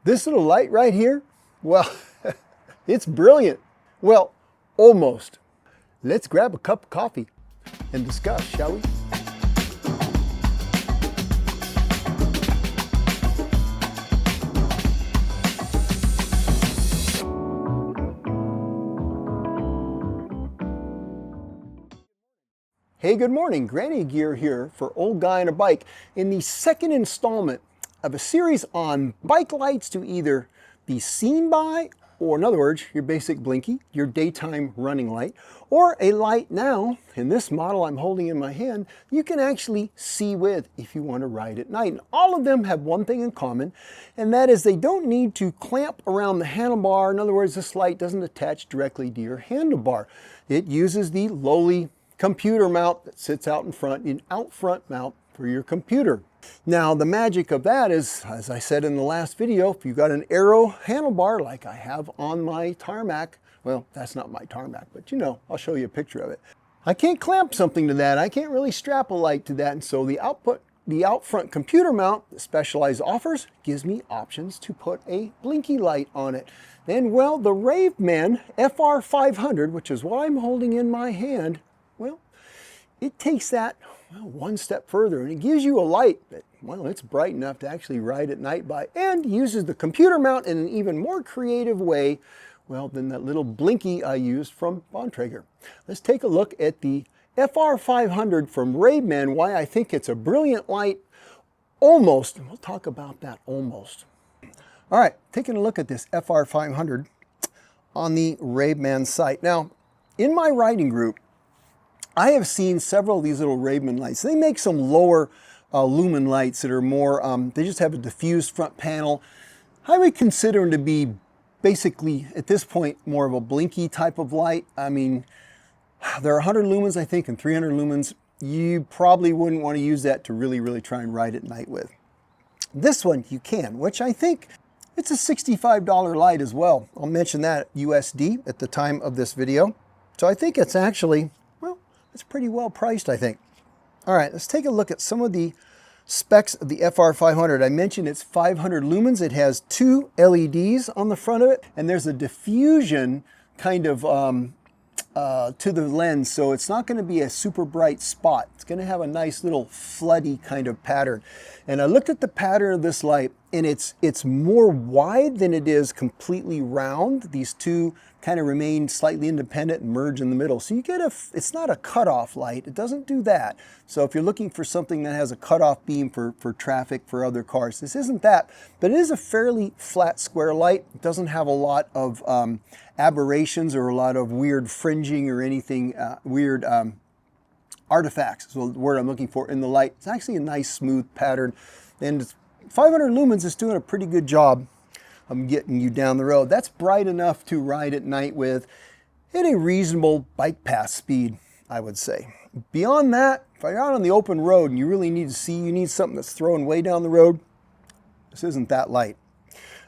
This little light right here, well, it's brilliant. Well, almost. Let's grab a cup of coffee and discuss, shall we? Hey, good morning. Granny Gear here for Old Guy on a Bike in the second installment of a series on bike lights to either be seen by, or in other words, your basic blinky, your daytime running light, or a light now, in this model I'm holding in my hand, you can actually see with if you want to ride at night. And all of them have one thing in common, and that is they don't need to clamp around the handlebar. In other words, this light doesn't attach directly to your handlebar. It uses the lowly computer mount that sits out in front, an out front mount for your computer. Now the magic of that is, as I said in the last video, if you've got an arrow handlebar like I have on my tarmac, well, that's not my tarmac, but you know, I'll show you a picture of it. I can't clamp something to that. I can't really strap a light to that, and so the out front computer mount that Specialized offers gives me options to put a blinky light on it. And well, the Ravemen FR500, which is what I'm holding in my hand, well, it takes that one step further, and it gives you a light that, well, it's bright enough to actually ride at night by, and uses the computer mount in an even more creative way, well, than that little blinky I used from Bontrager. Let's take a look at the FR500 from Ravemen, why I think it's a brilliant light, almost, and we'll talk about that almost. All right, taking a look at this FR500 on the Ravemen site. Now, in my riding group, I have seen several of these little Ravemen lights. They make some lower lumen lights that are more, they just have a diffused front panel. I would consider them to be basically, at this point, more of a blinky type of light. I mean, there are 100 lumens, I think, and 300 lumens. You probably wouldn't want to use that to really try and ride at night with. This one you can, which I think it's a $65 light as well. I'll mention that USD at the time of this video. So I think it's actually, it's pretty well priced, I think. All right, let's take a look at some of the specs of the FR500. I mentioned it's 500 lumens. It has 2 LEDs on the front of it, and there's a diffusion kind of to the lens, so it's not going to be a super bright spot. It's going to have a nice little floody kind of pattern. And I looked at the pattern of this light, and it's more wide than it is completely round. These two kind of remain slightly independent and merge in the middle. So you get it's not a cutoff light. It doesn't do that. So if you're looking for something that has a cutoff beam for traffic for other cars, this isn't that, but it is a fairly flat square light. It doesn't have a lot of aberrations or a lot of weird fringing or anything weird artifacts is the word I'm looking for in the light. It's actually a nice smooth pattern, and 500 lumens is doing a pretty good job of getting you down the road. That's bright enough to ride at night with at a reasonable bike path speed, I would say. Beyond that, if you're out on the open road and you really need to see, you need something that's throwing way down the road, this isn't that light.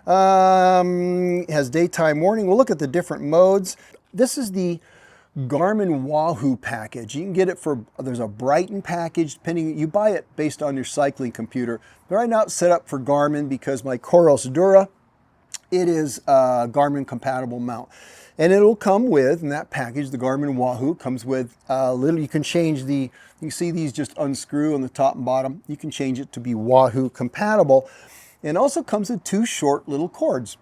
It has daytime warning. We'll look at the different modes. This is the Garmin Wahoo package. You can get it for, there's a Brighton package, depending, you buy it based on your cycling computer. But right now it's set up for Garmin because my Coros Dura, it is a Garmin compatible mount. And it'll come with, in that package, the Garmin Wahoo comes with a little, you can change the, you see these just unscrew on the top and bottom. You can change it to be Wahoo compatible. And also comes with 2 short little cords.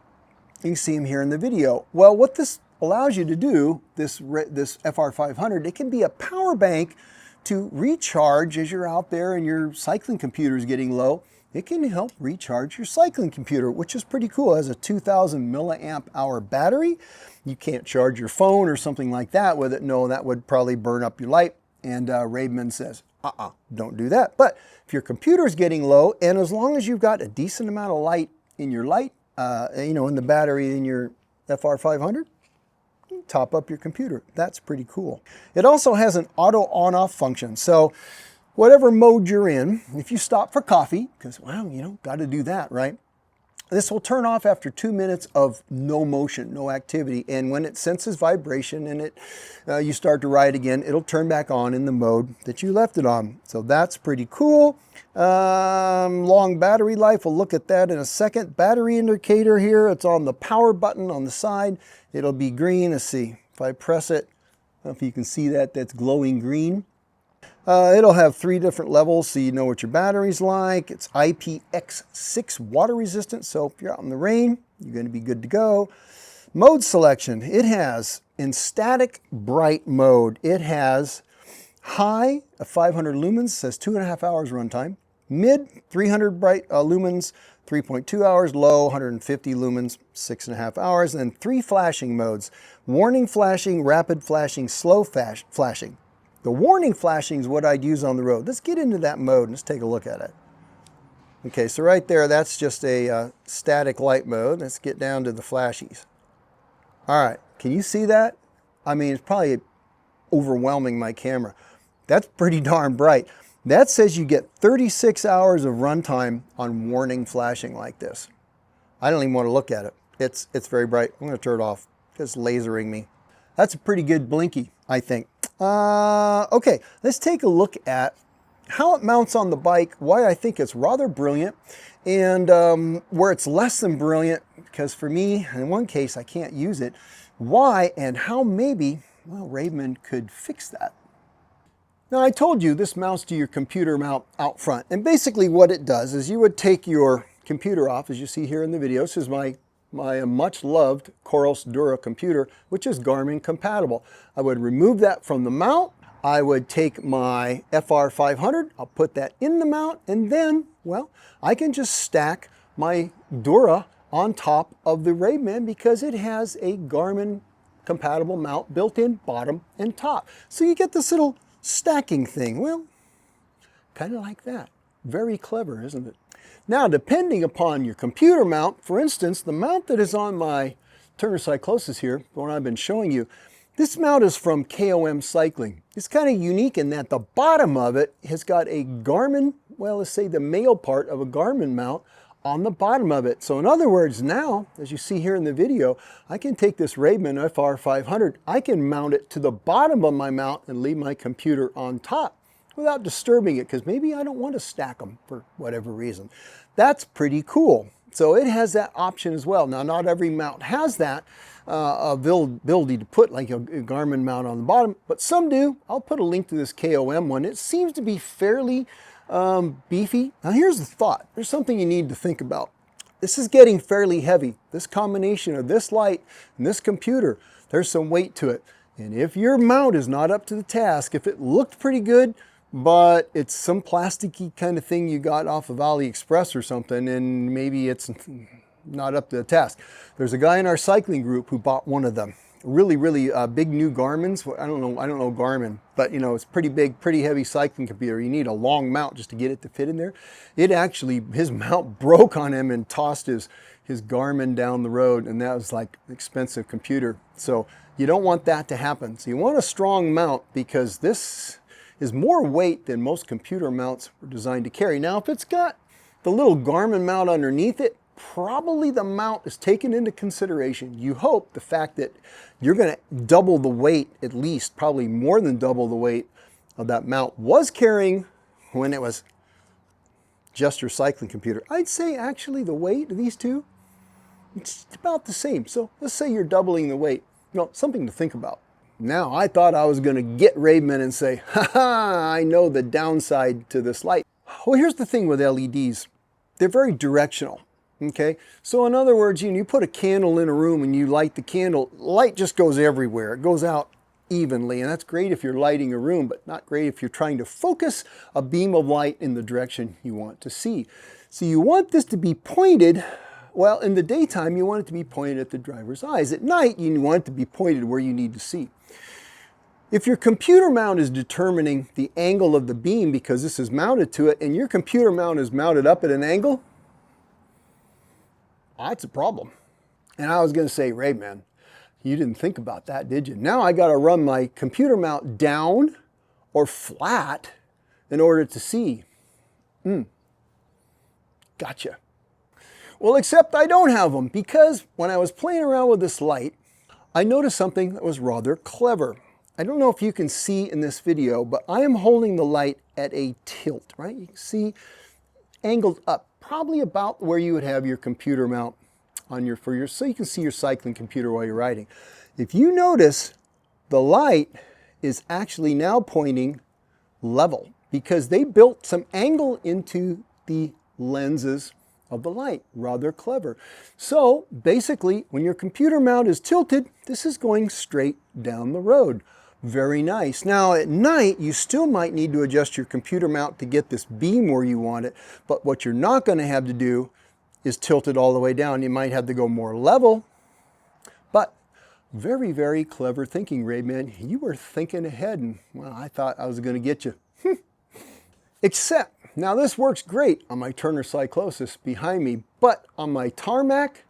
You can see them here in the video. Well, what this allows you to do, this FR500, it can be a power bank to recharge as you're out there and your cycling computer is getting low. It can help recharge your cycling computer, which is pretty cool. It has a 2000 milliamp hour battery. You can't charge your phone or something like that with it. No, that would probably burn up your light. And Ravemen says, don't do that. But if your computer is getting low, and as long as you've got a decent amount of light in your light, in the battery in your FR500, top up your computer. That's pretty cool. It also has an auto on-off function. So whatever mode you're in, if you stop for coffee, because, well, got to do that, right? This will turn off after 2 minutes of no motion, no activity. And when it senses vibration and you start to ride again, it'll turn back on in the mode that you left it on. So that's pretty cool. Long battery life, we'll look at that in a second. Battery indicator here, it's on the power button on the side. It'll be green. Let's see, if I press it, I don't know if you can see that, that's glowing green. It'll have 3 different levels so you know what your battery's like. It's IPX6 water resistant, so if you're out in the rain, you're going to be good to go. Mode selection, it has in static bright mode, it has high of 500 lumens, says 2.5 hours runtime. Mid 300 bright lumens, 3.2 hours. Low 150 lumens, 6.5 hours. And 3 flashing modes: warning flashing, rapid flashing, slow flashing. The warning flashing is what I'd use on the road. Let's get into that mode and let's take a look at it. Okay, so right there, that's just a static light mode. Let's get down to the flashies. All right, can you see that? I mean, it's probably overwhelming my camera. That's pretty darn bright. That says you get 36 hours of runtime on warning flashing like this. I don't even want to look at it. It's very bright. I'm going to turn it off. It's lasering me. That's a pretty good blinky, I think. Okay, let's take a look at how it mounts on the bike, why I think it's rather brilliant, and where it's less than brilliant, because for me, in one case, I can't use it. Why and how maybe, well, Ravemen could fix that. Now, I told you this mounts to your computer mount out front, and basically what it does is you would take your computer off, as you see here in the video. This is my much loved Coros Dura computer, which is Garmin compatible. I would remove that from the mount. I would take my FR500, I'll put that in the mount, and then, well, I can just stack my Dura on top of the Ravemen because it has a Garmin compatible mount built in bottom and top. So you get this little stacking thing. Well, kind of like that. Very clever, isn't it? Now, depending upon your computer mount, for instance, the mount that is on my Turner Cyclosis here, the one I've been showing you, this mount is from KOM Cycling. It's kind of unique in that the bottom of it has got a Garmin, well, let's say the male part of a Garmin mount on the bottom of it. So in other words, now, as you see here in the video, I can take this Ravemen FR500, I can mount it to the bottom of my mount and leave my computer on top without disturbing it, because maybe I don't want to stack them for whatever reason. That's pretty cool. So it has that option as well. Now, not every mount has that ability to put like a Garmin mount on the bottom, but some do. I'll put a link to this KOM one. It seems to be fairly beefy. Now, here's the thought. There's something you need to think about. This is getting fairly heavy. This combination of this light and this computer, there's some weight to it. And if your mount is not up to the task, if it looked pretty good, but it's some plasticky kind of thing you got off of AliExpress or something, and maybe it's not up to the task. There's a guy in our cycling group who bought one of them. Really big new Garmin's. I don't know Garmin, but you know, it's pretty big, pretty heavy cycling computer. You need a long mount just to get it to fit in there. It actually, his mount broke on him and tossed his Garmin down the road, and that was like an expensive computer. So you don't want that to happen. So you want a strong mount, because this is more weight than most computer mounts are designed to carry. Now, if it's got the little Garmin mount underneath it, probably the mount is taken into consideration. You hope the fact that you're going to double the weight, at least probably more than double the weight of that mount was carrying when it was just your cycling computer. I'd say actually the weight of these two, it's about the same. So let's say you're doubling the weight. You know, something to think about. Now, I thought I was going to get Ravemen and say, ha, I know the downside to this light. Well, here's the thing with LEDs. They're very directional, okay? So in other words, you put a candle in a room and you light the candle, light just goes everywhere. It goes out evenly, and that's great if you're lighting a room, but not great if you're trying to focus a beam of light in the direction you want to see. So you want this to be pointed. Well, in the daytime, you want it to be pointed at the driver's eyes. At night, you want it to be pointed where you need to see. If your computer mount is determining the angle of the beam because this is mounted to it, and your computer mount is mounted up at an angle, that's a problem. And I was going to say, Ravemen, you didn't think about that, did you? Now I got to run my computer mount down or flat in order to see. Gotcha. Well, except I don't have them, because when I was playing around with this light, I noticed something that was rather clever. I don't know if you can see in this video, but I am holding the light at a tilt, right? You can see angled up, probably about where you would have your computer mount on so you can see your cycling computer while you're riding. If you notice, the light is actually now pointing level, because they built some angle into the lenses of the light. Rather clever. So basically, when your computer mount is tilted, this is going straight down the road. Very nice. Now at night, you still might need to adjust your computer mount to get this beam where you want it, but what you're not going to have to do is tilt it all the way down. You might have to go more level, but very, very clever thinking, Ravemen. You were thinking ahead, and well, I thought I was going to get you. Except, now this works great on my Turner Cyclosis behind me, but on my tarmac,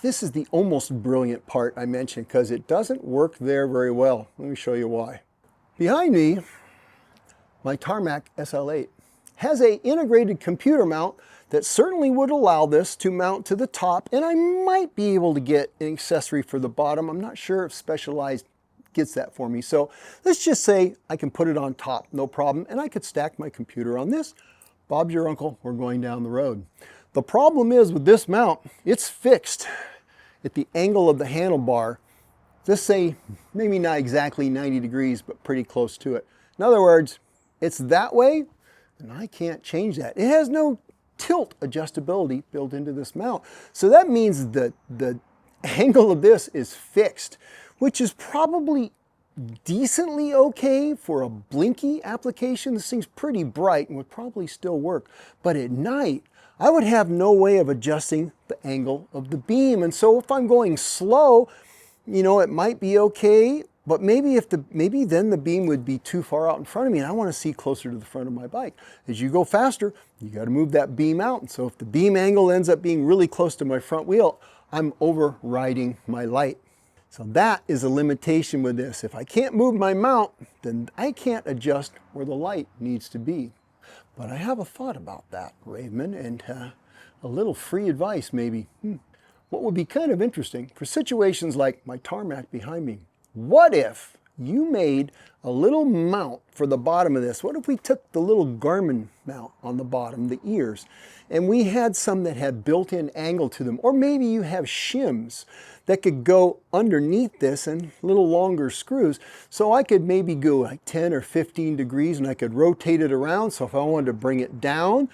this is the almost brilliant part I mentioned, because it doesn't work there very well. Let me show you why. Behind me, my tarmac SL8 has an integrated computer mount that certainly would allow this to mount to the top, and I might be able to get an accessory for the bottom. I'm not sure if Specialized gets that for me. So let's just say I can put it on top, no problem, and I could stack my computer on this. Bob's your uncle, we're going down the road. The problem is with this mount, it's fixed at the angle of the handlebar. Just say maybe not exactly 90 degrees, but pretty close to it. In other words, it's that way, and I can't change that. It has no tilt adjustability built into this mount. So that means that the angle of this is fixed, which is probably decently okay for a blinky application. This thing's pretty bright and would probably still work. But at night, I would have no way of adjusting the angle of the beam. And so if I'm going slow, you know, it might be okay, but maybe then the beam would be too far out in front of me, and I want to see closer to the front of my bike. As you go faster, you got to move that beam out. And so if the beam angle ends up being really close to my front wheel, I'm overriding my light. So that is a limitation with this. If I can't move my mount, then I can't adjust where the light needs to be. But I have a thought about that, Ravemen, and a little free advice maybe. What would be kind of interesting for situations like my tarmac behind me, what if you made a little mount for the bottom of this? What if we took the little Garmin mount on the bottom, the ears, and we had some that had built-in angle to them? Or maybe you have shims that could go underneath this and little longer screws. So I could maybe go like 10 or 15 degrees and I could rotate it around. So if I wanted to bring it down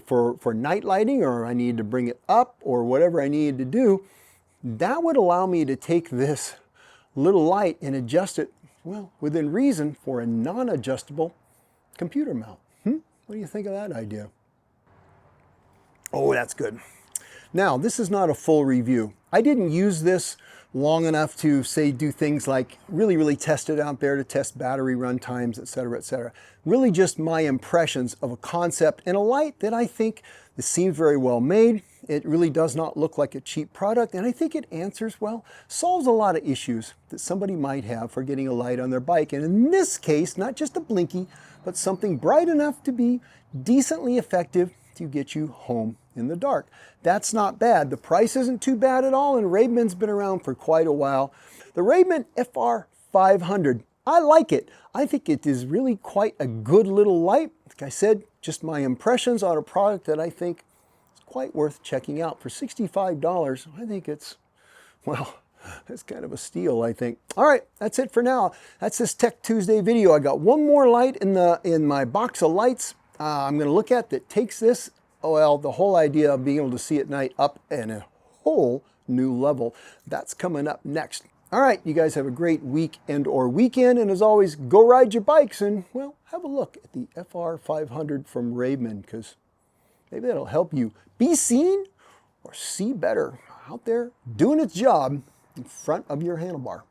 for night lighting, or I needed to bring it up, or whatever I needed to do, that would allow me to take this little light and adjust it, well, within reason, for a non-adjustable computer mount. What do you think of that idea? Oh, that's good. Now, this is not a full review. I didn't use this long enough to, say, do things like really test it out there to test battery run times, etc., etc. Really just my impressions of a concept and a light that I think it seems very well made. It really does not look like a cheap product, and I think it answers, well, solves a lot of issues that somebody might have for getting a light on their bike. And in this case, not just a blinky, but something bright enough to be decently effective to get you home in the dark. That's not bad. The price isn't too bad at all, and Ravemen's been around for quite a while. The Ravemen FR500, I like it. I think it is really quite a good little light. Like I said, just my impressions on a product that I think is quite worth checking out. For $65, I think it's, well, it's kind of a steal, I think. All right, that's it for now. That's this Tech Tuesday video. I got one more light in my box of lights I'm going to look at that takes this, well, the whole idea of being able to see at night up in a whole new level. That's coming up next. All right, you guys have a great week or weekend, and as always, go ride your bikes and, well, have a look at the FR500 from Ravemen, because maybe that'll help you be seen or see better out there doing its job in front of your handlebar.